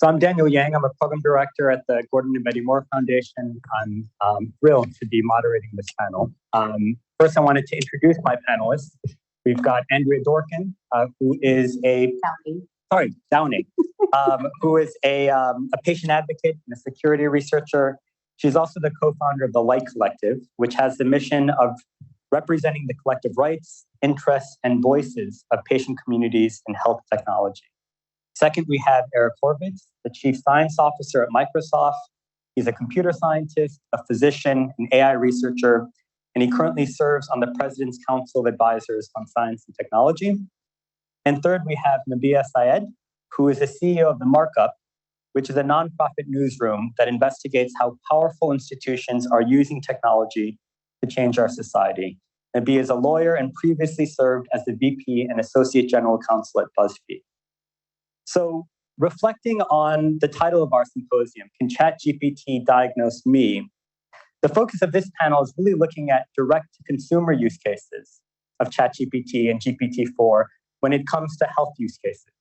So I'm Daniel Yang. I'm a program director at the Gordon and Betty Moore Foundation. I'm thrilled to be moderating this panel. First, I wanted to introduce my panelists. We've got Andrea Dorkin, who is Downing, who is a patient advocate and a security researcher. She's also the co-founder of the Light Collective, which has the mission of representing the collective rights, interests, and voices of patient communities in health technology. Second, we have Eric Horvitz, the Chief Science Officer at Microsoft. He's a computer scientist, a physician, an AI researcher, and he currently serves on the President's Council of Advisors on Science and Technology. And third, we have Nabiha Syed, who is the CEO of the Markup, which is a nonprofit newsroom that investigates how powerful institutions are using technology to change our society. Nabiha is a lawyer and previously served as the VP and Associate General Counsel at BuzzFeed. So, reflecting on the title of our symposium, Can ChatGPT Diagnose Me? The focus of this panel is really looking at direct-to-consumer use cases of ChatGPT and GPT-4 when it comes to health use cases.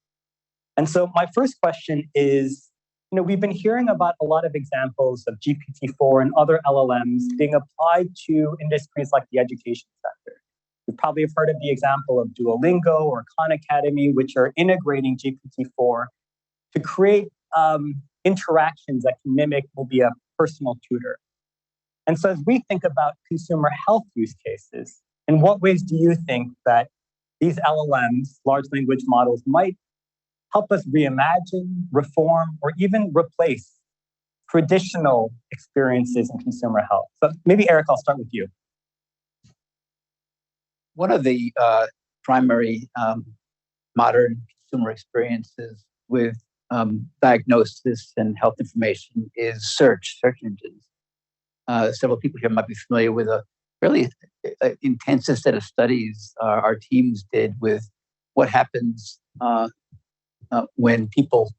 And so my first question is, we've been hearing about a lot of examples of GPT-4 and other LLMs being applied to industries like the education sector. You probably have heard of the example of Duolingo or Khan Academy, which are integrating GPT-4 to create interactions that can mimic maybe a personal tutor. And so as we think about consumer health use cases, in what ways do you think that these LLMs, large language models, might help us reimagine, reform, or even replace traditional experiences in consumer health? So maybe, Eric, I'll start with you. One of the primary modern consumer experiences with diagnosis and health information is search engines. Several people here might be familiar with a fairly intensive set of studies our teams did with what happens when people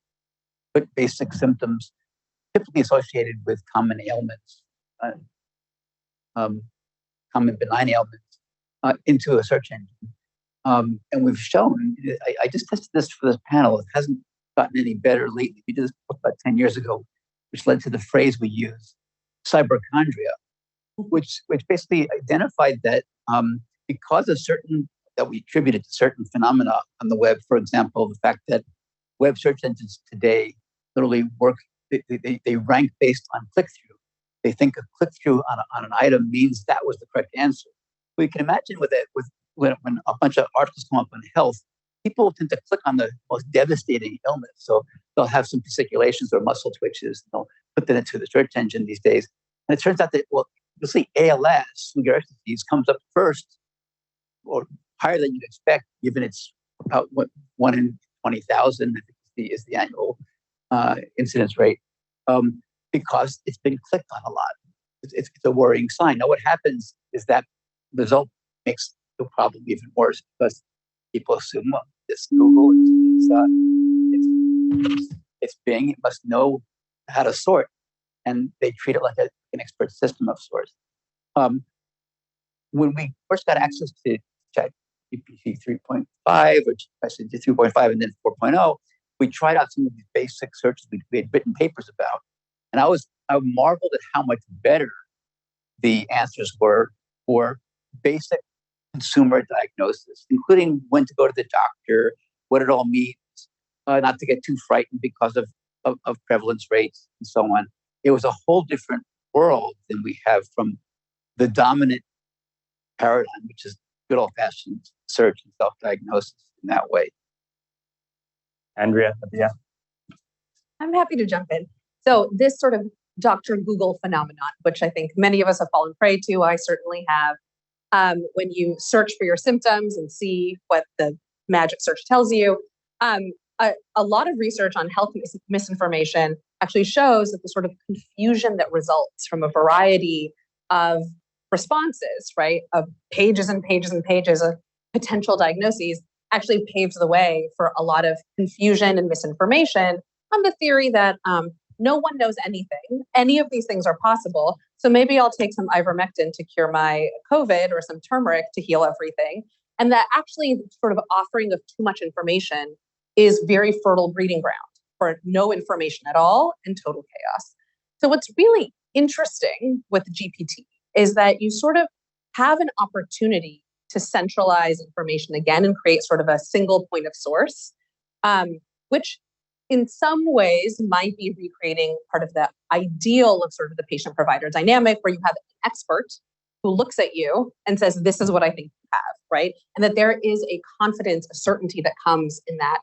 put basic symptoms typically associated with common ailments, common benign ailments, into a search engine. And we've shown, I just tested this for this panel, it hasn't gotten any better lately. We did this about 10 years ago, which led to the phrase we use, cyberchondria, which basically identified that because of that we attributed to certain phenomena on the web, for example, the fact that web search engines today literally work, they rank based on click-through. They think a click-through on an item means that was the correct answer. We can imagine when a bunch of articles come up on health, people tend to click on the most devastating illness. So they'll have some fasciculations or muscle twitches. And they'll put that into the search engine these days. And it turns out that, you'll see ALS, Lou Gehrig's disease, comes up first or higher than you'd expect, given it's about 1 in 20,000 is the annual incidence rate, because it's been clicked on a lot. It's a worrying sign. Now, what happens is that result makes the problem even worse because people assume, well, this Google, it's Bing, it must know how to sort, and they treat it like an expert system of sorts. When we first got access to ChatGPT 3.5, or I said 3.5 and then 4.0, we tried out some of these basic searches we had written papers about, and I marveled at how much better the answers were for basic consumer diagnosis, including when to go to the doctor, what it all means, not to get too frightened because of prevalence rates and so on. It was a whole different world than we have from the dominant paradigm, which is good old-fashioned search and self-diagnosis in that way. Andrea, yeah. I'm happy to jump in. So this sort of Dr. Google phenomenon, which I think many of us have fallen prey to, I certainly have, when you search for your symptoms and see what the magic search tells you, a lot of research on health misinformation actually shows that the sort of confusion that results from a variety of responses, right, of pages and pages and pages of potential diagnoses, actually paves the way for a lot of confusion and misinformation on the theory that no one knows anything. Any of these things are possible. So maybe I'll take some ivermectin to cure my COVID or some turmeric to heal everything. And that actually sort of offering of too much information is very fertile breeding ground, for no information at all and total chaos. So what's really interesting with GPT is that you sort of have an opportunity to centralize information again and create sort of a single point of source, which in some ways might be recreating part of the ideal of sort of the patient-provider dynamic, where you have an expert who looks at you and says, this is what I think you have, right? And that there is a confidence, a certainty that comes in that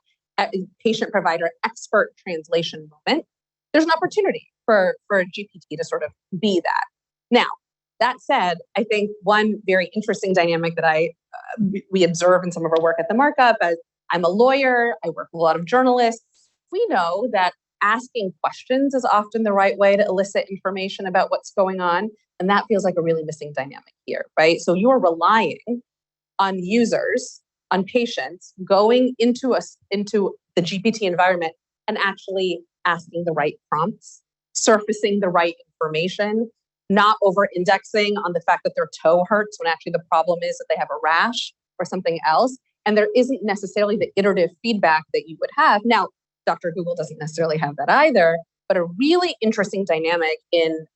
patient-provider expert translation moment. There's an opportunity for GPT to sort of be that. Now, that said, I think one very interesting dynamic that we observe in some of our work at the Markup, as I'm a lawyer, I work with a lot of journalists, we know that asking questions is often the right way to elicit information about what's going on. And that feels like a really missing dynamic here, right? So you're relying on users, on patients, going into the GPT environment and actually asking the right prompts, surfacing the right information, not over-indexing on the fact that their toe hurts when actually the problem is that they have a rash or something else. And there isn't necessarily the iterative feedback that you would have. Now, Dr. Google doesn't necessarily have that either, but a really interesting dynamic in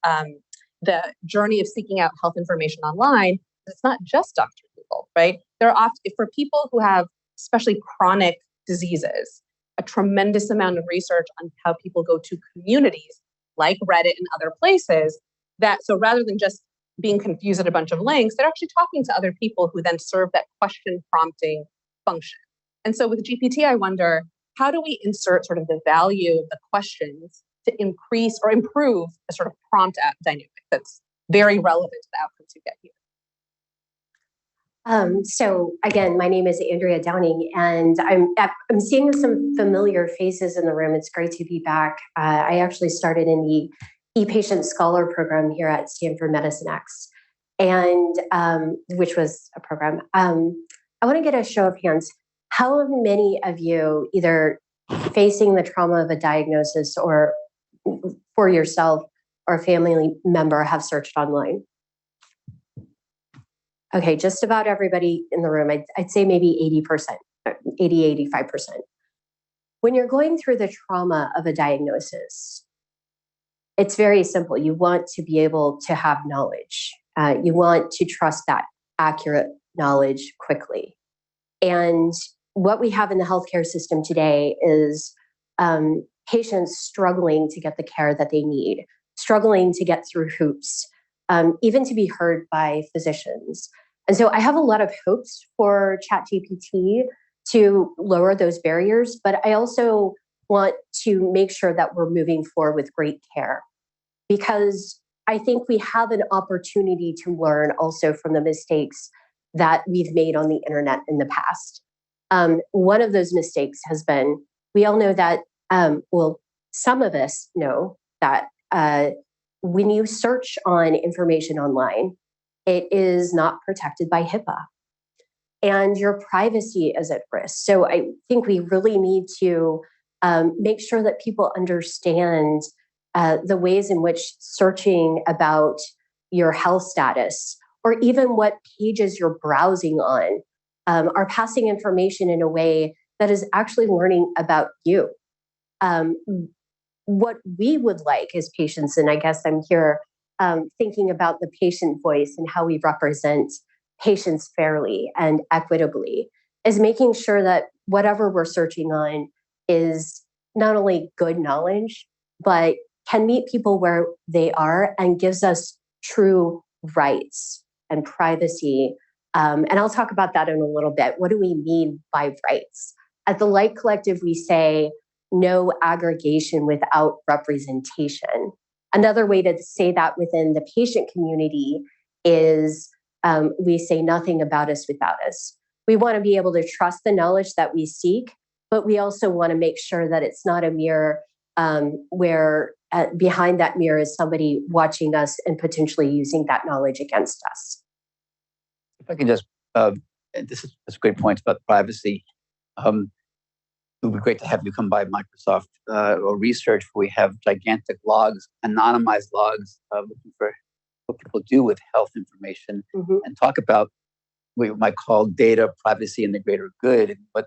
the journey of seeking out health information online. It's not just Dr. Google, right? There are often, for people who have especially chronic diseases, a tremendous amount of research on how people go to communities like Reddit and other places so rather than just being confused at a bunch of links, they're actually talking to other people who then serve that question prompting function. And so with GPT, I wonder, how do we insert sort of the value of the questions to increase or improve a sort of prompt dynamic that's very relevant to the outcomes you get here? So again, my name is Andrea Downing, and I'm seeing some familiar faces in the room. It's great to be back. I actually started in the ePatient Scholar program here at Stanford Medicine X, and which was a program. I want to get a show of hands. How many of you, either facing the trauma of a diagnosis or for yourself or a family member, have searched online? Okay, just about everybody in the room. I'd say maybe 80%, 85%. When you're going through the trauma of a diagnosis, it's very simple. You want to be able to have knowledge. You want to trust that accurate knowledge quickly. And what we have in the healthcare system today is patients struggling to get the care that they need, struggling to get through hoops, even to be heard by physicians. And so I have a lot of hopes for ChatGPT to lower those barriers, but I also want to make sure that we're moving forward with great care, because I think we have an opportunity to learn also from the mistakes that we've made on the internet in the past. One of those mistakes has been, we all know that, some of us know that when you search on information online, it is not protected by HIPAA, and your privacy is at risk. So I think we really need to make sure that people understand the ways in which searching about your health status, or even what pages you're browsing on, are passing information in a way that is actually learning about you. What we would like as patients, and I guess I'm here thinking about the patient voice and how we represent patients fairly and equitably, is making sure that whatever we're searching on is not only good knowledge, but can meet people where they are and gives us true rights and privacy. And I'll talk about that in a little bit. What do we mean by rights? At the Light Collective, we say no aggregation without representation. Another way to say that within the patient community is we say nothing about us without us. We want to be able to trust the knowledge that we seek, but we also want to make sure that it's not a mirror where behind that mirror is somebody watching us and potentially using that knowledge against us. If I can just, this is a great point about privacy. It would be great to have you come by Microsoft or research, where we have gigantic logs, anonymized logs, looking for what people do with health information, and talk about what you might call data privacy and the greater good, but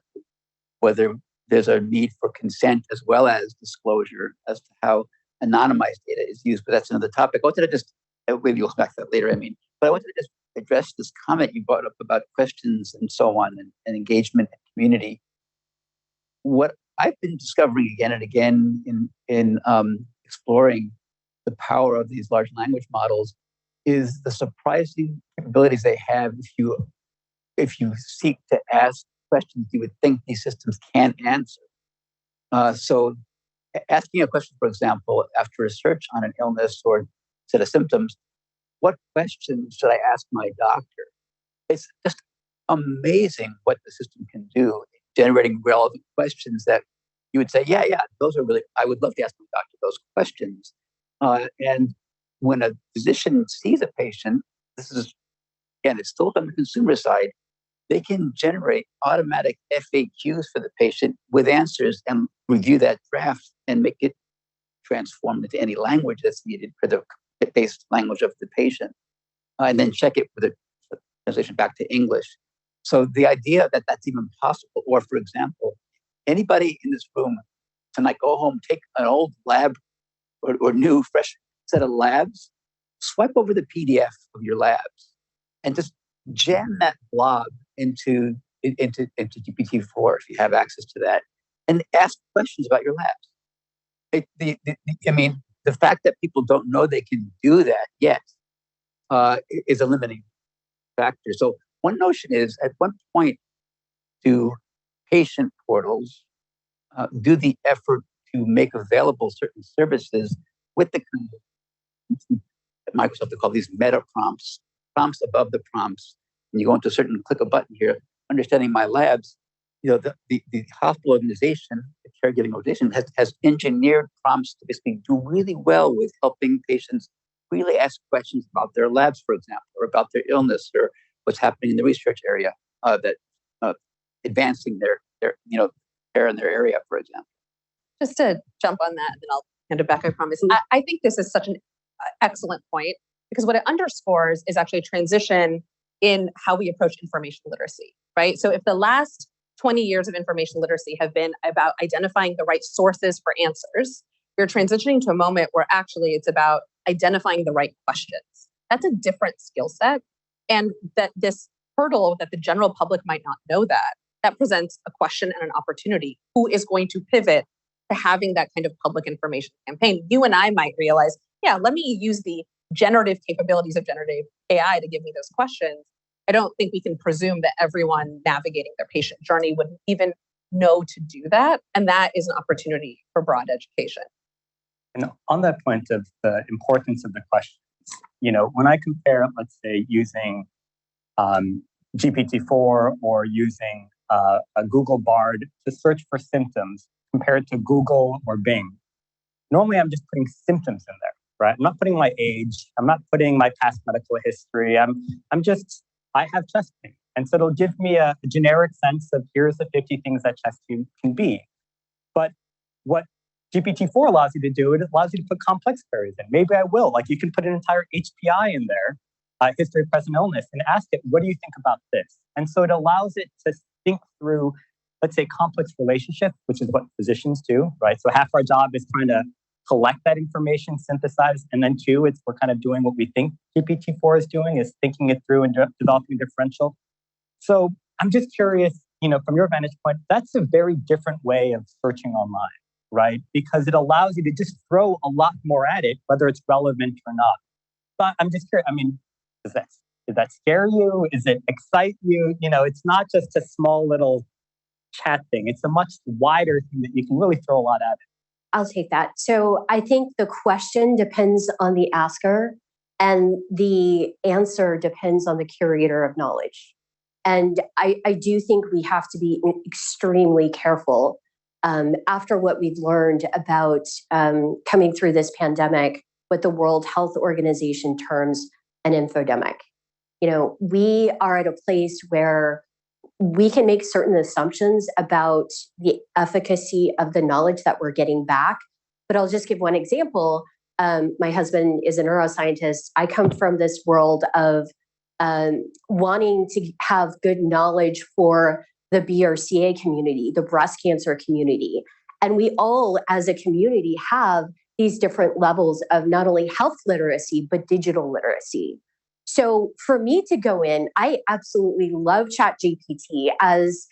whether there's a need for consent as well as disclosure as to how anonymized data is used, but that's another topic. I wanted to just, maybe you'll come back to that later, but I wanted to just address this comment you brought up about questions and so on and engagement and community. What I've been discovering again and again in exploring the power of these large language models is the surprising capabilities they have if you seek to ask questions you would think these systems can't answer. So asking a question, for example, after a search on an illness or set of symptoms, what questions should I ask my doctor? It's just amazing what the system can do, generating relevant questions that you would say, yeah, those are really, I would love to ask my doctor those questions. And when a physician sees a patient, this is, again, it's still on the consumer side, they can generate automatic FAQs for the patient with answers and review that draft and make it transformed into any language that's needed for the base language of the patient, and then check it with a translation back to English. So the idea that that's even possible, or for example, anybody in this room tonight, go home, take an old lab or new, fresh set of labs, swipe over the PDF of your labs, and just jam that blob into GPT-4 if you have access to that, and ask questions about your labs. The fact that people don't know they can do that yet is a limiting factor. So one notion is, at one point, do patient portals do the effort to make available certain services with the kind of Microsoft they call these meta prompts above the prompts, and you go into a certain, click a button here, understanding my labs. The hospital organization, the caregiving organization, has engineered prompts to basically do really well with helping patients really ask questions about their labs, for example, or about their illness, or what's happening in the research area, that advancing their care in their area, for example. Just to jump on that, and then I'll hand it back, I promise. I think this is such an excellent point, because what it underscores is actually a transition in how we approach information literacy, right? So if the last 20 years of information literacy have been about identifying the right sources for answers, you're transitioning to a moment where actually it's about identifying the right questions. That's a different skill set. And that this hurdle that the general public might not know that presents a question and an opportunity. Who is going to pivot to having that kind of public information campaign? You and I might realize, yeah, let me use the generative capabilities of generative AI to give me those questions. I don't think we can presume that everyone navigating their patient journey would even know to do that. And that is an opportunity for broad education. And on that point of the importance of the questions, when I compare, let's say, using GPT-4 or using a Google Bard to search for symptoms compared to Google or Bing, normally I'm just putting symptoms in there, right? I'm not putting my age. I'm not putting my past medical history. I have chest pain. And so it'll give me a generic sense of here's the 50 things that chest pain can be. But what GPT-4 allows you to do, it allows you to put complex queries in. Maybe I will. Like, you can put an entire HPI in there, history of present illness, and ask it, what do you think about this? And so it allows it to think through, let's say, complex relationships, which is what physicians do, right? So half our job is trying to collect that information, synthesize, and then two, we're kind of doing what we think GPT-4 is doing, is thinking it through and developing differential. So I'm just curious, from your vantage point, that's a very different way of searching online, right? Because it allows you to just throw a lot more at it, whether it's relevant or not. But I'm just curious, does that scare you? Does it excite you? It's not just a small little chat thing. It's a much wider thing that you can really throw a lot at it. I'll take that. So I think the question depends on the asker, and the answer depends on the curator of knowledge. And I do think we have to be extremely careful after what we've learned about coming through this pandemic, what the World Health Organization terms an infodemic. We are at a place where we can make certain assumptions about the efficacy of the knowledge that we're getting back. But I'll just give one example. My husband is a neuroscientist. I come from this world of wanting to have good knowledge for the BRCA community, the breast cancer community. And we all, as a community, have these different levels of not only health literacy, but digital literacy. So for me to go in, I absolutely love ChatGPT as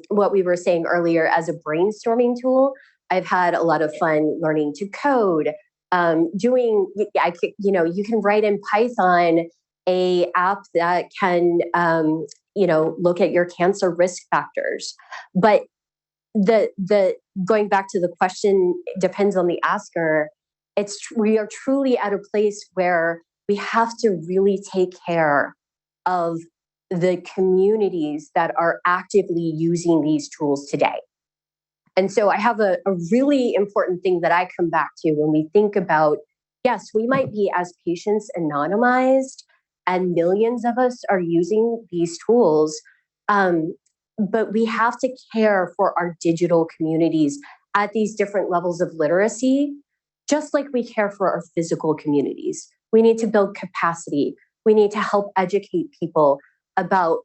what we were saying earlier, as a brainstorming tool. I've had a lot of fun learning to code, you can write in Python a app that can, look at your cancer risk factors. But the going back to the question, depends on the asker. We are truly at a place where we have to really take care of the communities that are actively using these tools today. And so I have a really important thing that I come back to when we think about, yes, we might be as patients anonymized and millions of us are using these tools, but we have to care for our digital communities at these different levels of literacy, just like we care for our physical communities. We need to build capacity. We need to help educate people about,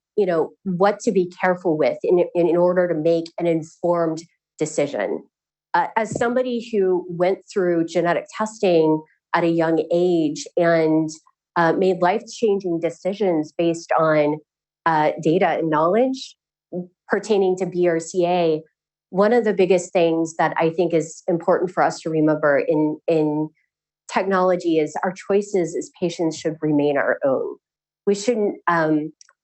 what to be careful with in order to make an informed decision. As somebody who went through genetic testing at a young age and made life-changing decisions based on data and knowledge pertaining to BRCA, one of the biggest things that I think is important for us to remember in technology is our choices as patients should remain our own. We shouldn't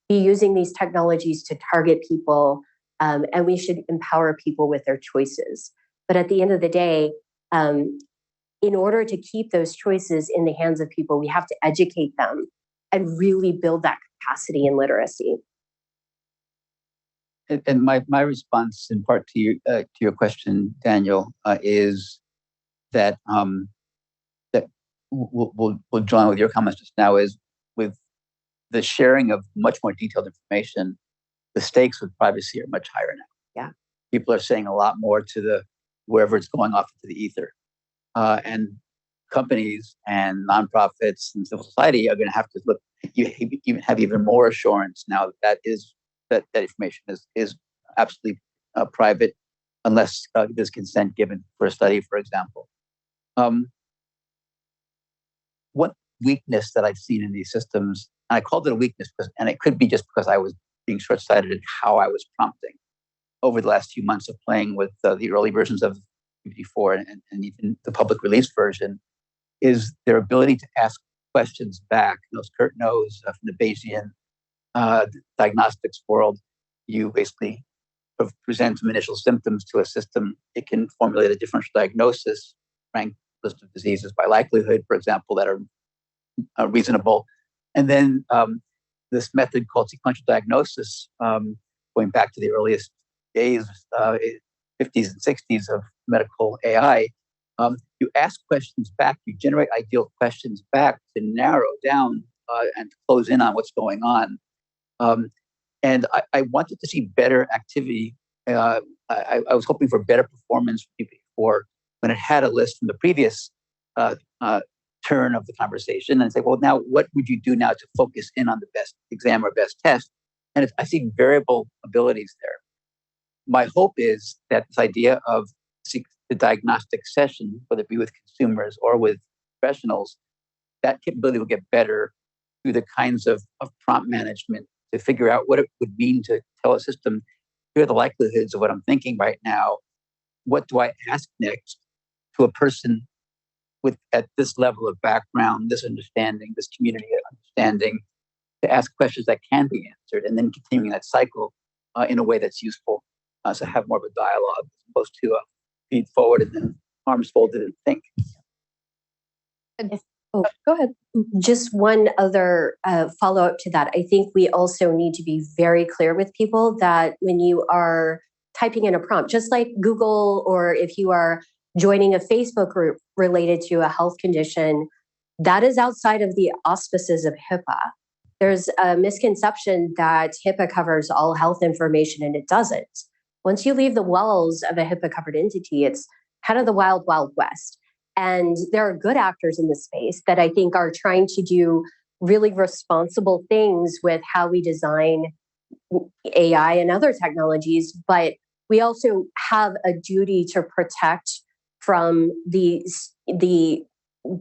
be using these technologies to target people, and we should empower people with their choices. But at the end of the day, in order to keep those choices in the hands of people, we have to educate them and really build that capacity and literacy. And my response, in part to your question, Daniel, is that that we'll join with your comments just now, is with the sharing of much more detailed information, the stakes with privacy are much higher now. Yeah, people are saying a lot more to wherever it's going off into the ether, and companies and nonprofits and civil society are going to have to look. You have even more assurance now that information is absolutely private, unless there's consent given for a study, for example. One weakness that I've seen in these systems, and I called it a weakness, and it could be just because I was being short-sighted in how I was prompting over the last few months of playing with the early versions of GPT-4 and even the public release version, is their ability to ask questions back. As Kurt knows from the Bayesian diagnostics world, you basically present some initial symptoms to a system. It can formulate a differential diagnosis, rank list of diseases by likelihood, for example, that are reasonable. And then this method called sequential diagnosis, going back to the earliest days, 50s and 60s of medical AI, you ask questions back, you generate ideal questions back to narrow down and to close in on what's going on. And I wanted to see better activity. I was hoping for better performance for when it had a list from the previous turn of the conversation and say, well, now what would you do now to focus in on the best exam or best test? And I see variable abilities there. My hope is that this idea of the diagnostic session, whether it be with consumers or with professionals, that capability will get better through the kinds of prompt management to figure out what it would mean to tell a system, here are the likelihoods of what I'm thinking right now. What do I ask next to a person at this level of background, this understanding, this community understanding, to ask questions that can be answered, and then continuing that cycle in a way that's useful. So have more of a dialogue as opposed to feed forward and then arms folded and think. Oh, go ahead. Just one other follow-up to that. I think we also need to be very clear with people that when you are typing in a prompt, just like Google, or if you are joining a Facebook group related to a health condition, that is outside of the auspices of HIPAA. There's a misconception that HIPAA covers all health information, and it doesn't. Once you leave the walls of a HIPAA-covered entity, it's kind of the wild, wild west. And there are good actors in this space that I think are trying to do really responsible things with how we design AI and other technologies, but we also have a duty to protect from the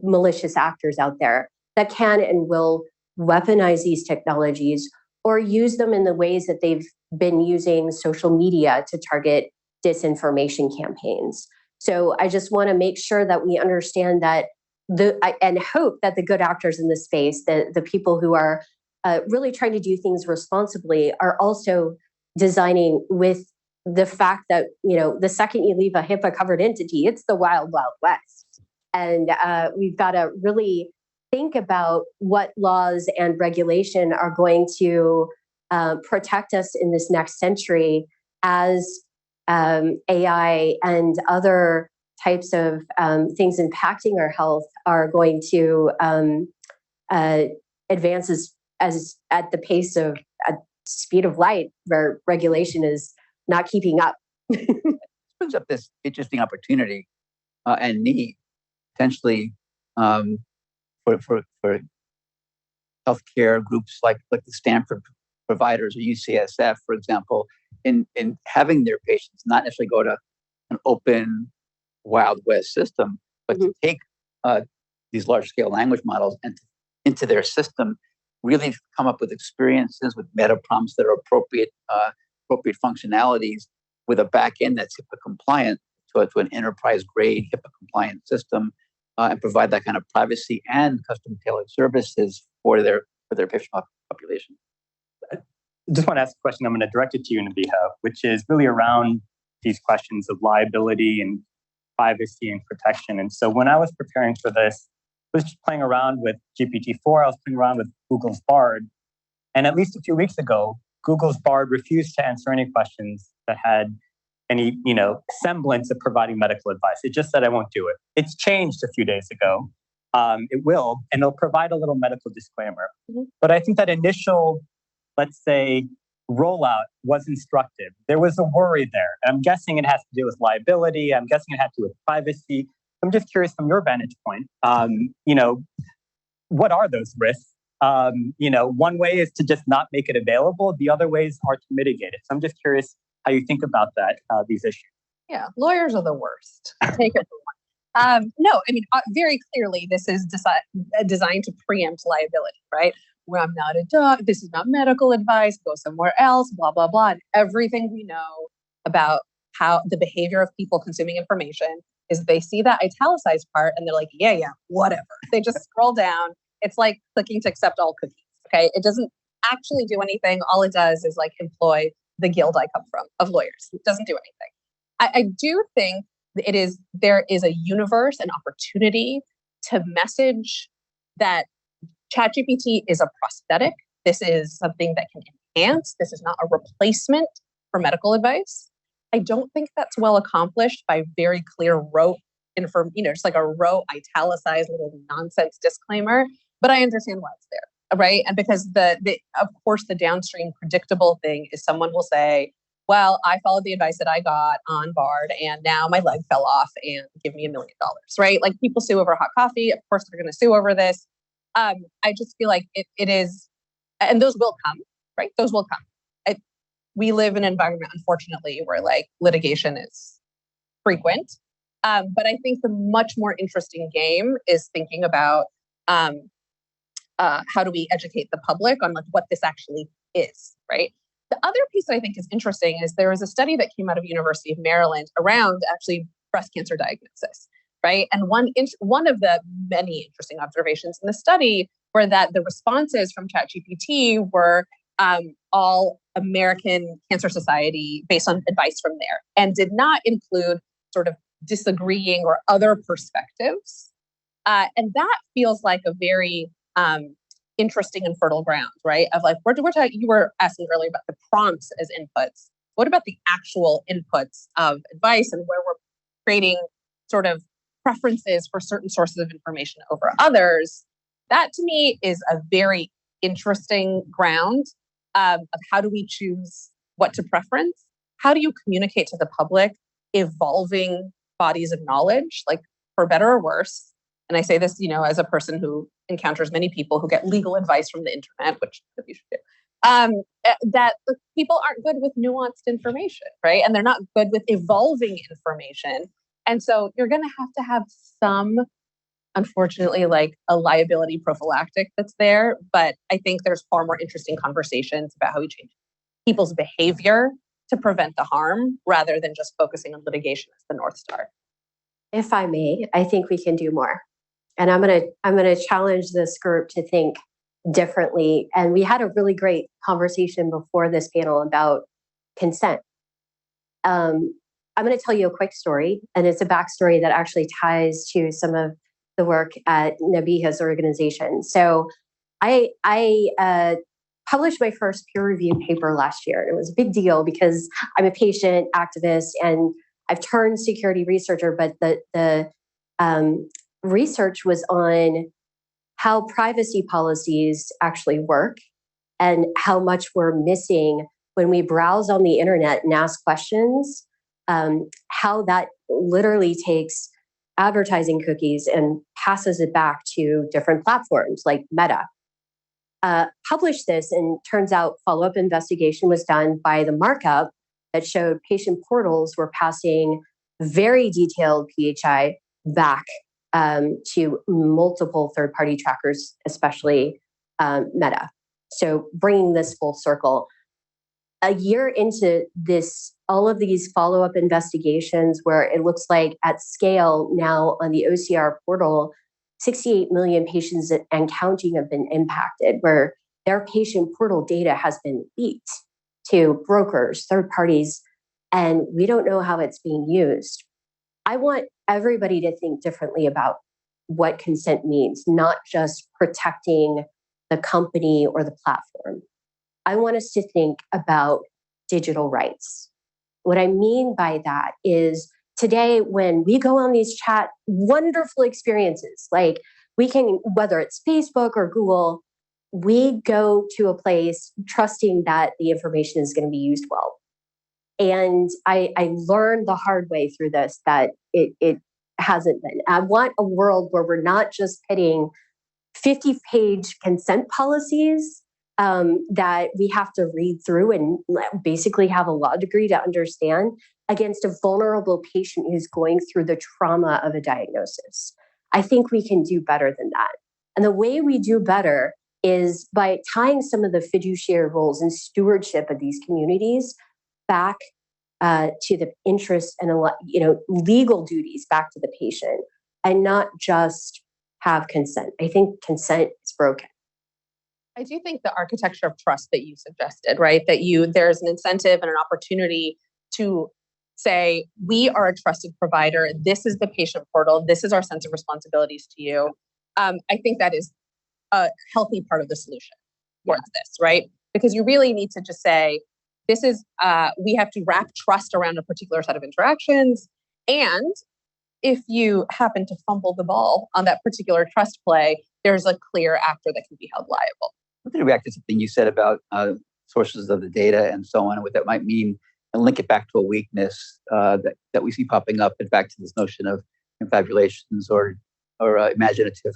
malicious actors out there that can and will weaponize these technologies or use them in the ways that they've been using social media to target disinformation campaigns. So I just want to make sure that we understand that and hope that the good actors in this space, the people who are really trying to do things responsibly, are also designing with the fact that, the second you leave a HIPAA covered entity, it's the wild, wild west. And we've got to really think about what laws and regulation are going to protect us in this next century as AI and other types of things impacting our health are going to advance as at the pace of at speed of light, where regulation is not keeping up. This brings up this interesting opportunity and need potentially for healthcare groups like the Stanford providers or UCSF, for example, in having their patients not necessarily go to an open Wild West system, but to take these large-scale language models and into their system, really come up with experiences with meta prompts that are appropriate functionalities with a back end that's HIPAA compliant to an enterprise-grade HIPAA compliant system, and provide that kind of privacy and custom-tailored services for their patient population. I just want to ask a question. I'm going to direct it to you, Nabiha, which is really around these questions of liability and privacy and protection. And so when I was preparing for this, I was just playing around with GPT-4. I was playing around with Google's Bard. And at least a few weeks ago, Google's Bard refused to answer any questions that had any, semblance of providing medical advice. It just said, I won't do it. It's changed a few days ago. It will, and it'll provide a little medical disclaimer. Mm-hmm. But I think that initial, let's say, rollout was instructive. There was a worry there. I'm guessing it has to do with liability. I'm guessing it had to do with privacy. I'm just curious from your vantage point, what are those risks? One way is to just not make it available. The other ways are to mitigate it. So I'm just curious how you think about that, these issues. Yeah, lawyers are the worst. Take it for one. No, I mean, very clearly, this is designed to preempt liability, right? Where I'm not a doc, this is not medical advice, go somewhere else, blah, blah, blah. And everything we know about how the behavior of people consuming information is they see that italicized part and they're like, yeah, whatever. They just scroll down. It's like clicking to accept all cookies, okay? It doesn't actually do anything. All it does is employ the guild I come from of lawyers. It doesn't do anything. I do think there is a universe and opportunity to message that ChatGPT is a prosthetic. This is something that can enhance. This is not a replacement for medical advice. I don't think that's well accomplished by very clear rote just like a rote italicized little nonsense disclaimer. But I understand why it's there, right? And because of course the downstream predictable thing is someone will say, well, I followed the advice that I got on Bard and now my leg fell off and give me $1 million, right? Like people sue over hot coffee. Of course they're going to sue over this. I just feel like it is, and those will come, right? Those will come. We live in an environment, unfortunately, where litigation is frequent. But I think the much more interesting game is thinking about how do we educate the public on what this actually is, right? The other piece that I think is interesting is there was a study that came out of University of Maryland around actually breast cancer diagnosis, right? And one of the many interesting observations in the study were that the responses from ChatGPT were all American Cancer Society based on advice from there and did not include sort of disagreeing or other perspectives. And that feels like a very interesting and fertile ground, right? Of you were asking earlier about the prompts as inputs. What about the actual inputs of advice and where we're creating sort of preferences for certain sources of information over others? That to me is a very interesting ground of how do we choose what to preference? How do you communicate to the public evolving bodies of knowledge, for better or worse? And I say this, as a person who encounters many people who get legal advice from the internet, which you should do. that people aren't good with nuanced information, right? And they're not good with evolving information. And so you're going to have some, unfortunately, like a liability prophylactic that's there. But I think there's far more interesting conversations about how we change people's behavior to prevent the harm rather than just focusing on litigation as the North Star. If I may, I think we can do more. And I'm gonna challenge this group to think differently. And we had a really great conversation before this panel about consent. I'm going to tell you a quick story, and it's a backstory that actually ties to some of the work at Nabiha's organization. So I published my first peer-reviewed paper last year. It was a big deal because I'm a patient activist and I've turned security researcher, but the research was on how privacy policies actually work and how much we're missing when we browse on the internet and ask questions, how that literally takes advertising cookies and passes it back to different platforms like Meta. Published this, and turns out follow-up investigation was done by the Markup that showed patient portals were passing very detailed PHI back to multiple third-party trackers, especially Meta. So bringing this full circle. A year into this, all of these follow-up investigations where it looks like at scale now on the OCR portal, 68 million patients and counting have been impacted, where their patient portal data has been leaked to brokers, third parties, and we don't know how it's being used. I want everybody to think differently about what consent means, not just protecting the company or the platform. I want us to think about digital rights. What I mean by that is today, when we go on these chat, wonderful experiences, like we can, whether it's Facebook or Google, we go to a place trusting that the information is going to be used well. And I learned the hard way through this that it hasn't been. I want a world where we're not just pitting 50-page consent policies that we have to read through and basically have a law degree to understand against a vulnerable patient who's going through the trauma of a diagnosis. I think we can do better than that. And the way we do better is by tying some of the fiduciary roles and stewardship of these communities back to the interests and legal duties back to the patient, and not just have consent. I think consent is broken. I do think the architecture of trust that you suggested, right? That there's an incentive and an opportunity to say, we are a trusted provider. This is the patient portal. This is our sense of responsibilities to you. I think that is a healthy part of the solution towards this, right? Because you really need to just say, this is, we have to wrap trust around a particular set of interactions. And if you happen to fumble the ball on that particular trust play, there's a clear actor that can be held liable. I'm going to react to something you said about sources of the data and so on, and what that might mean, and link it back to a weakness that we see popping up, and back to this notion of confabulations or imaginative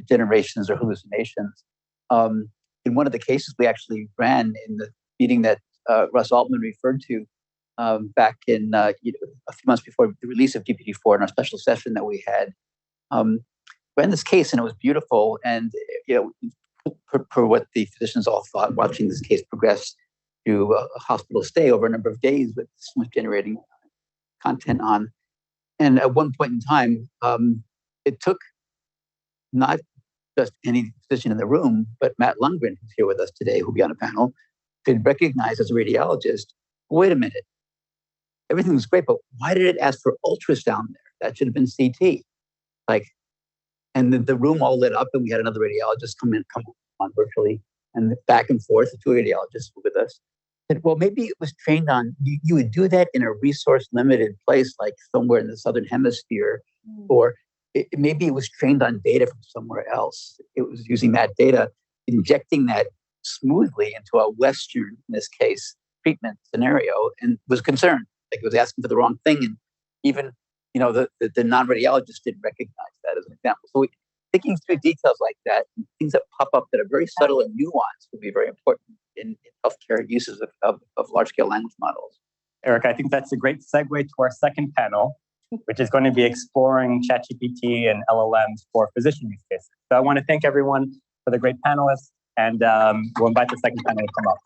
generations or hallucinations. In one of the cases we actually ran in the meeting that Russ Altman referred to back in a few months before the release of GPT-4 in our special session that we had, ran this case, and it was beautiful. And for what the physicians all thought, watching this case progress to a hospital stay over a number of days with so much generating content on. And at one point in time, it took not just any physician in the room, but Matt Lundgren, who's here with us today, who'll be on a panel, to recognize as a radiologist, wait a minute, everything was great, but why did it ask for ultrasound there? That should have been CT. And the room all lit up, and we had another radiologist come on virtually, and back and forth, the two radiologists were with us. And, well, maybe it was trained on, you would do that in a resource-limited place, like somewhere in the Southern Hemisphere, or maybe it was trained on data from somewhere else. It was using that data, injecting that smoothly into a Western, in this case, treatment scenario, and was concerned, like it was asking for the wrong thing. And even the non-radiologist didn't recognize that as an example. So I thinking through details like that, things that pop up that are very subtle and nuanced will be very important in healthcare uses of large-scale language models. Eric, I think that's a great segue to our second panel, which is going to be exploring ChatGPT and LLMs for physician use cases. So I want to thank everyone for the great panelists, and we'll invite the second panel to come up.